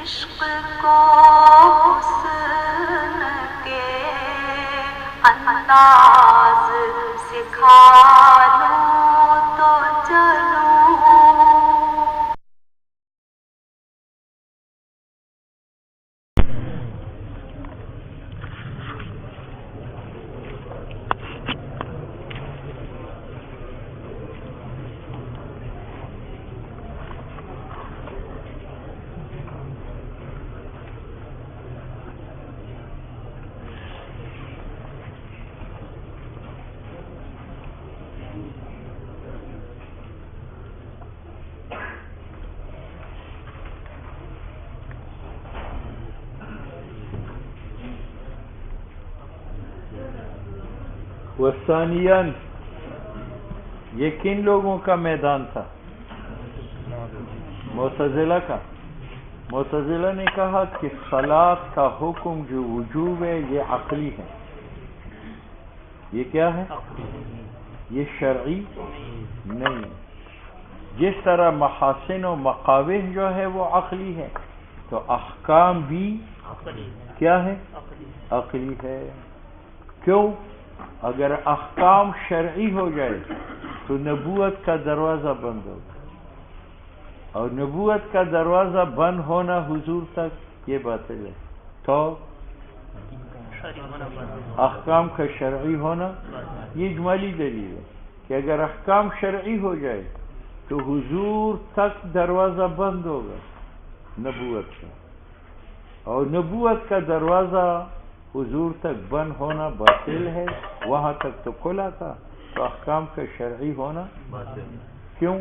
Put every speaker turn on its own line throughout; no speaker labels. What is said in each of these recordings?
عشق کو حسن کے انداز سکھا لوں تو چلوں.
وثانیاً یہ کن لوگوں کا میدان تھا؟ معتزلہ کا. معتزلہ نے کہا کہ صلاۃ کا حکم جو وجوب ہے یہ عقلی ہے. یہ کیا ہے؟ یہ شرعی نہیں. جس طرح محاسن و مقابح جو ہے وہ عقلی ہے تو احکام بھی کیا ہے؟ عقلی ہے. کیوں؟ اگر احکام شرعی ہو جائے تو نبوت کا دروازہ بند ہوگا، اور نبوت کا دروازہ بند ہونا حضور تک یہ باطل ہے. تو احکام کا شرعی ہونا یہ اجمالی دلیل ہے کہ اگر احکام شرعی ہو جائے تو حضور تک دروازہ بند ہوگا نبوت کا، اور نبوت کا دروازہ حضور تک بند ہونا باطل ہے. وہاں تک تو کھلا تھا تو احکام کا شرعی ہونا باطل. کیوں؟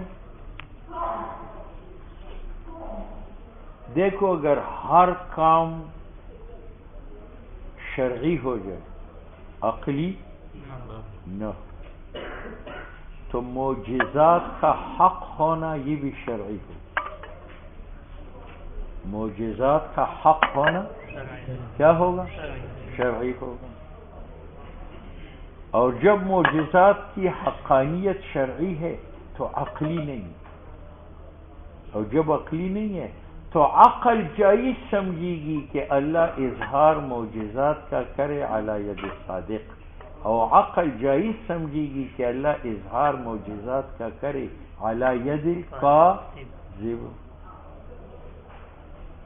دیکھو اگر ہر کام شرعی ہو جائے عقلی نہ تو معجزات کا حق ہونا یہ بھی شرعی ہے. معجزات کا حق ہونا کیا ہوگا؟ شرعی ہوگا. اور جب معجزات کی حقانیت شرعی ہے تو عقلی نہیں، اور جب عقلی نہیں ہے تو عقل جائز سمجھے گی کہ اللہ اظہار معجزات کا کرے علی ید صادق، اور عقل جائز سمجھے گی کہ اللہ اظہار معجزات کا کرے علی ید کاذب.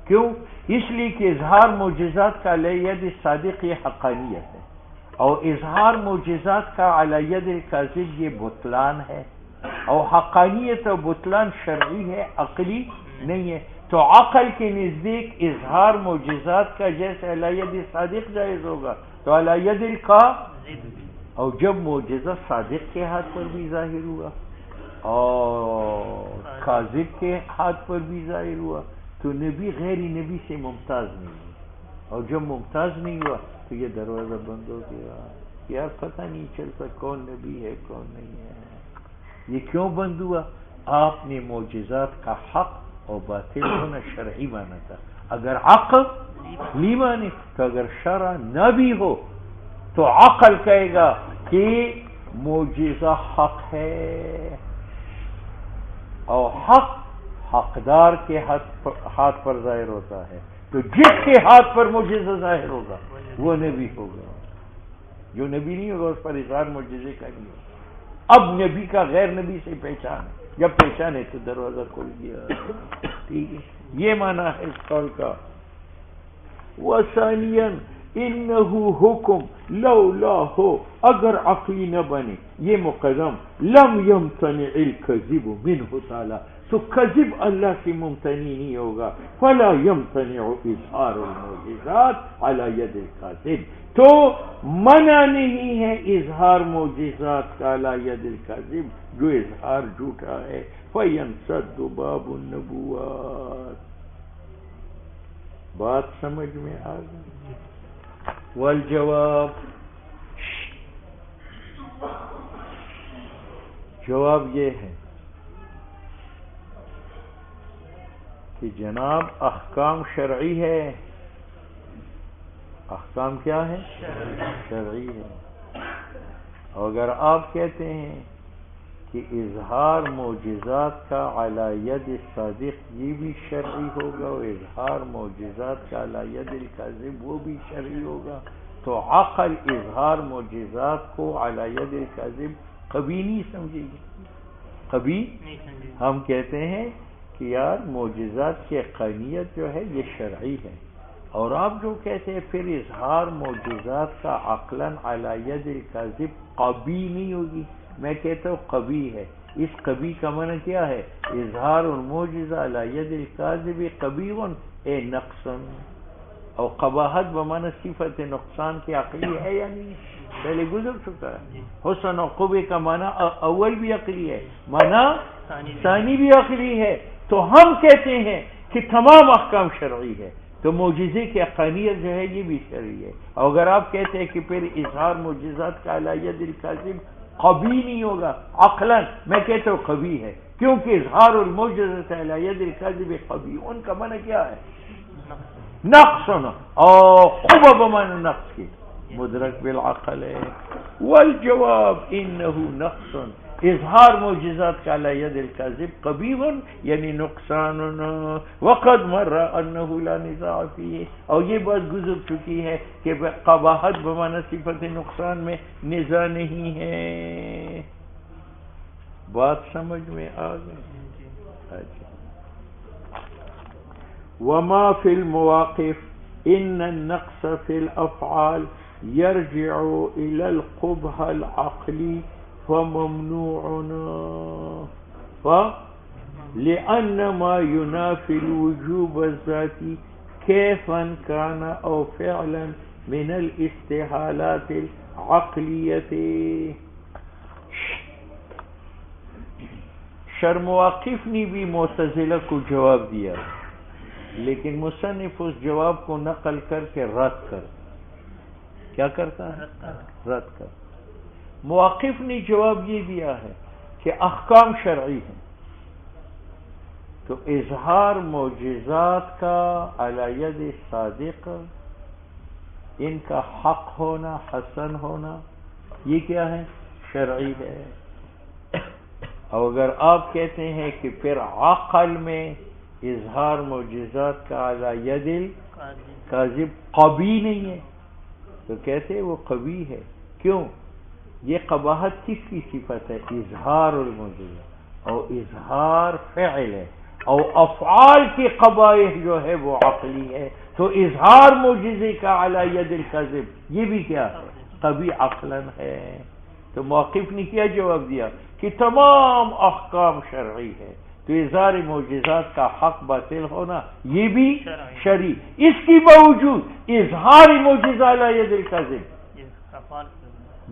کیوں؟ اس لیے کہ اظہار معجزات کا علی ید صادق یہ حقانیت ہے، اور اظہار معجزات کا علی ید کاذب یہ بطلان ہے. اور حقانیت و بطلان شرعی ہے، عقلی نہیں ہے. تو عقل کے نزدیک اظہار معجزات کا جیسے علی ید صادق جائز ہوگا تو علی ید کاذب. اور جب معجزہ صادق کے ہاتھ پر بھی ظاہر ہوا اور کاذب کے ہاتھ پر بھی ظاہر ہوا تو نبی غیر نبی سے ممتاز نہیں ہوا، اور جب ممتاز نہیں ہوا تو یہ دروازہ بند ہو گیا. یار پتہ نہیں چلتا کون نبی ہے کون نہیں ہے. یہ کیوں بند ہوا؟ آپ نے معجزات کا حق اور باطل ہونا شرعی مانا تھا. اگر عقل نہیں مانے تو اگر شرع نہ بھی ہو تو عقل کہے گا کہ معجزہ حق ہے، اور حق حقدار کے ہاتھ پر ظاہر ہوتا ہے. تو جس کے ہاتھ پر معجزہ ظاہر ہوگا وہ نبی ہوگا، جو نبی نہیں ہوگا اس پر اظہار معجزے کا نہیں ہوگا. اب نبی کا غیر نبی سے پہچان ہے، جب پہچان ہے تو دروازہ کھل گیا. ٹھیک ہے، یہ معنی ہے اس قول کا. وثانیاً انہو حکم لولا ہو اگر عقلی نہ بنے یہ مقدم لم یمتنع الکذب منہ تعالی تو کذب اللہ سے ممتنع نہیں ہوگا. فلا یمتنع اظہار المعجزات علی ید الکاذب تو منع نہیں ہے اظہار معجزات کا علی ید الکاذب جو اظہار جھوٹا ہے. فینسد باب النبوات. بات سمجھ میں آ گئی؟ والجواب، جواب یہ ہے کہ جناب احکام شرعی ہے. احکام کیا ہے؟ شرعی ہے. اور اگر آپ کہتے ہیں کہ اظہار معجزات کا علی ید صادق یہ بھی شرعی ہوگا، اور اظہار معجزات کا علی ید الکاذب وہ بھی شرعی ہوگا، تو عقل اظہار معجزات کو علی ید الکاذب کبھی نہیں سمجھے گی، کبھی ہم کہتے ہیں کہ یار معجزات کی حقانیت جو ہے یہ شرعی ہے، اور آپ جو کہتے ہیں پھر اظہار معجزات کا عقلاً علی ید الکاذب قبی نہیں ہوگی، میں کہتا ہوں قبی ہے۔ اس قبی کا معنی کیا ہے؟ اظہار المعجزہ علی ید الکاذب قبیح اے نقص، اور قباحت بمعنی صفت نقصان کی عقلی ہے یا نہیں؟ پہلے گزر چکا ہے۔ حسن و قبح کا معنی اول بھی عقلی ہے، معنی ثانی بھی عقلی ہے، تو ہم کہتے ہیں کہ تمام احکام شرعی ہے، تو معجزے کی حقانیت جو ہے یہ بھی شرعی ہے۔ اور اگر آپ کہتے ہیں کہ پھر اظہار معجزات کا علی ید الکاذب قبیح نہیں ہوگا عقلاً، میں کہتا ہوں قبیح ہے، کیونکہ اظہار المعجزات علی ید الکاذب قبیح، ان کا معنی کیا ہے؟ نقص، اور قبح بمعنی نقص کی مدرک بالعقل ہے۔ والجواب انه نقص، اظہار معجزات کا علی ید الکاذب قبیح یعنی نقصان، وقد مر انه لا نزاع فیہ، اور یہ بات گزر چکی ہے کہ قباحت بمعنی صفت نقصان میں نزاع نہیں ہے۔ بات سمجھ میں آ گئی؟ وما فی المواقف ان النقص فی الافعال يرجع الى القبح العقلی فممنوعنا لأن ما ينافي الوجوب الذاتي كيفا كان او فعلا من الاستحالات العقلية۔ شرمواقف نے بھی معتزلہ کو جواب دیا، لیکن مصنف اس جواب کو نقل کر کے رد کر، کیا کرتا ہے؟ رد کر۔ مواقف نے جواب یہ دیا ہے کہ احکام شرعی ہیں، تو اظہار معجزات کا علی ید صادق ان کا حق ہونا، حسن ہونا، یہ کیا ہے؟ شرعی ہے۔ اور اگر آپ کہتے ہیں کہ پھر عقل میں اظہار معجزات کا علی ید الکاذب قبیح نہیں ہے، تو کہتے ہیں وہ قبیح ہے۔ کیوں؟ یہ قباحت کس کی صفت ہے؟ اظہار المعجزہ، اور اظہار فعل ہے، اور افعال کی قبائح جو ہے وہ عقلی ہے، تو اظہار معجزے کا علی ید الکاذب یہ بھی کیا ہے؟ قبیح عقلاً ہے۔ تو موقف نے کیا جواب دیا کہ تمام احکام شرعی ہے، تو اظہار معجزات کا حق باطل ہونا یہ بھی شرعی، اس کی باوجود اظہار معجزہ علی ید الکاذب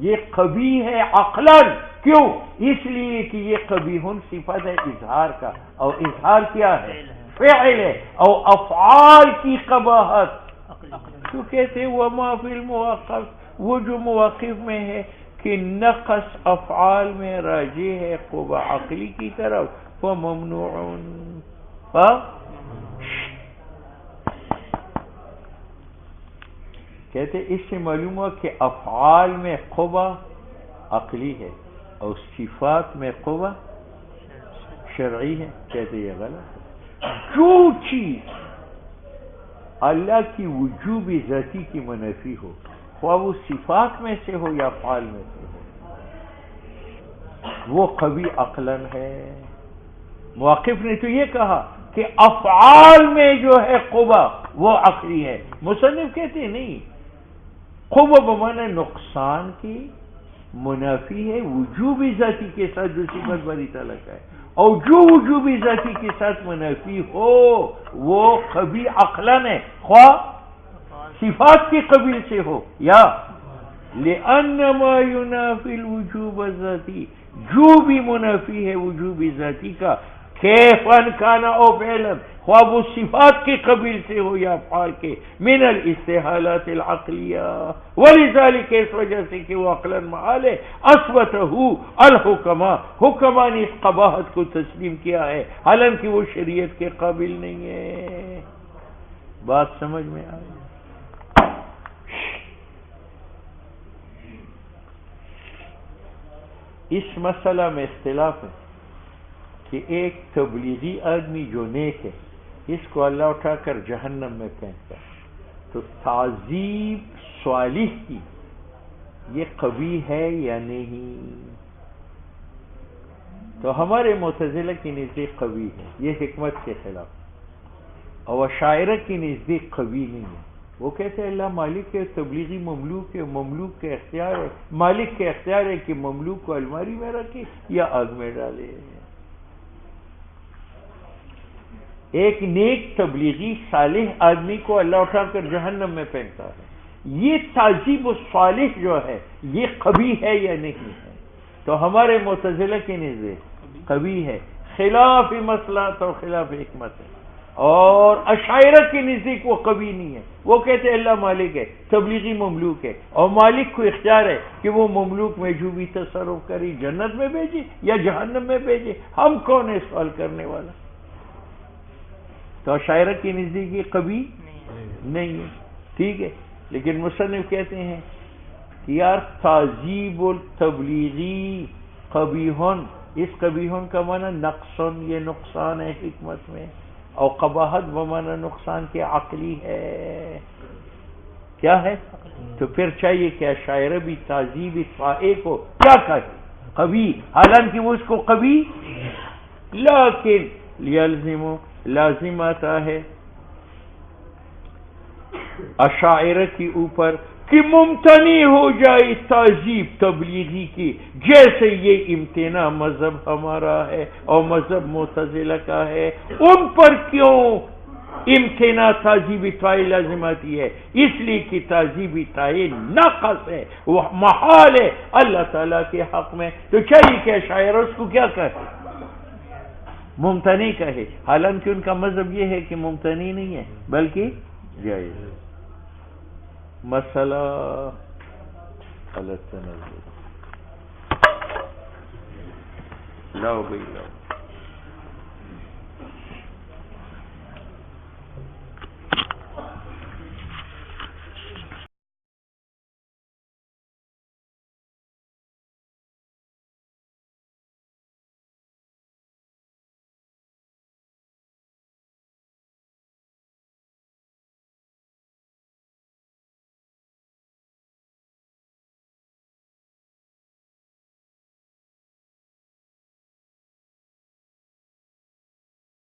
یہ قبیح ہے عقلاً۔ کیوں؟ اس لیے کہ یہ قبیح صفت ہے اظہار کا، اور اظہار کیا ہے؟ فعل ہے، اور افعال کی قباحت تو کہتے ہیں وما فی المواقف، وہ جو مواقف میں ہے کہ نقص افعال میں راجع ہے قبح عقلی کی طرف، فممنوع، کہتے اس سے معلوم ہوا کہ افعال میں قبح عقلی ہے اور صفات میں قبح شرعی ہے۔ کہتے یہ غلط ہے۔ جو چیز اللہ کی وجوب ذاتی کی منافی ہو، خواہ وہ صفات میں سے ہو یا افعال میں سے ہو، وہ قبیح عقلاً ہے۔ مواقف نے تو یہ کہا کہ افعال میں جو ہے قبح وہ عقلی ہے، مصنف کہتے ہیں نہیں، قبح بمعنی نقصان کی منافی ہے وجوب ذاتی کے ساتھ جو صفت باری تعالیٰ کا ہے، اور جو وجوب ذاتی کے ساتھ منافی ہو وہ قبیح عقلاً ہے، خواہ صفات کی قبیل سے ہو یا لأن ما ينافي الوجوب الذاتی، جو بھی منافی ہے وجوب ذاتی کا، کیفاً کان او فعلاً، خواہ وہ صفات کی قبیل سے ہو یا افعال کے، من الاستحالات العقلیہ، ولذالک اس وجہ سے کہ وہ عقلاً محال ہے، اثبتہ الحکما، حکما نے اس قباحت کو تسلیم کیا ہے، حالانکہ وہ شریعت کے قابل نہیں ہے۔ بات سمجھ میں آئی؟ اس مسئلہ میں اختلاف ہے کہ ایک تبلیغی آدمی جو نیک ہے اس کو اللہ اٹھا کر جہنم میں پھینکتا ہے، تو تعذیب صالح کی یہ قبیح ہے یا نہیں؟ تو ہمارے معتزلہ کی نزدیک قبیح ہے، یہ حکمت کے خلاف، اور شاعرہ کی نزدیک قبیح نہیں ہے۔ وہ کہتے ہیں اللہ مالک ہے، تبلیغی مملوک ہے، مملوک کے اختیار ہے، مالک کے اختیار ہے کہ مملوک کو الماری میں رکھے یا آگ میں ڈالے۔ ایک نیک تبلیغی صالح آدمی کو اللہ اٹھا کر جہنم میں پھینکتا ہے، یہ تعذیب صالح جو ہے یہ قبیح ہے یا نہیں ہے؟ تو ہمارے معتزلہ کے نزدیک قبیح ہے، خلاف مصلحت اور خلاف حکمت ہے، اور اشاعرہ کے نزدیک وہ قبیح نہیں ہے۔ وہ کہتے ہیں اللہ مالک ہے، تبلیغی مملوک ہے، اور مالک کو اختیار ہے کہ وہ مملوک میں جو بھی تصرف کری جنت میں بھیجے یا جہنم میں بھیجے، ہم کون ہے سوال کرنے والا؟ تو اشاعرہ کی نزدیک یہ قبیح نہیں ہے، ٹھیک ہے۔ لیکن مصنف کہتے ہیں کہ یار تعذیب التبلیغی قبیحن، اس قبیحن کا معنی نقصن، یہ نقصان ہے حکمت میں، اور قباحت بمعنی نقصان کے عقلی ہے، کیا ہے؟ تو پھر چاہیے کہ اشاعرہ بھی تعذیب طائع کو کیا کہے؟ قبیح، حالانکہ وہ اس کو قبیح، لیکن لازم آتا ہے اشاعرہ کے اوپر کہ ممتنع ہو جائے تعذیب تبلیغی کی، جیسے یہ امتناع مذہب ہمارا ہے اور مذہب معتزلہ کا ہے، ان پر کیوں امتناع تعذیب طائع لازم آتی ہے؟ اس لیے کہ تعذیب طائع ناقص ہے، وہ محال ہے اللہ تعالیٰ کے حق میں، تو چاہیے کہ اشاعرہ اس کو کیا کہے؟ ممتنع کہے، حالانکہ ان کا مذہب یہ ہے کہ ممتنع نہیں ہے بلکہ جائز ہے۔ مسئلہ غلط تنظر لاؤ بھائی لاؤ۔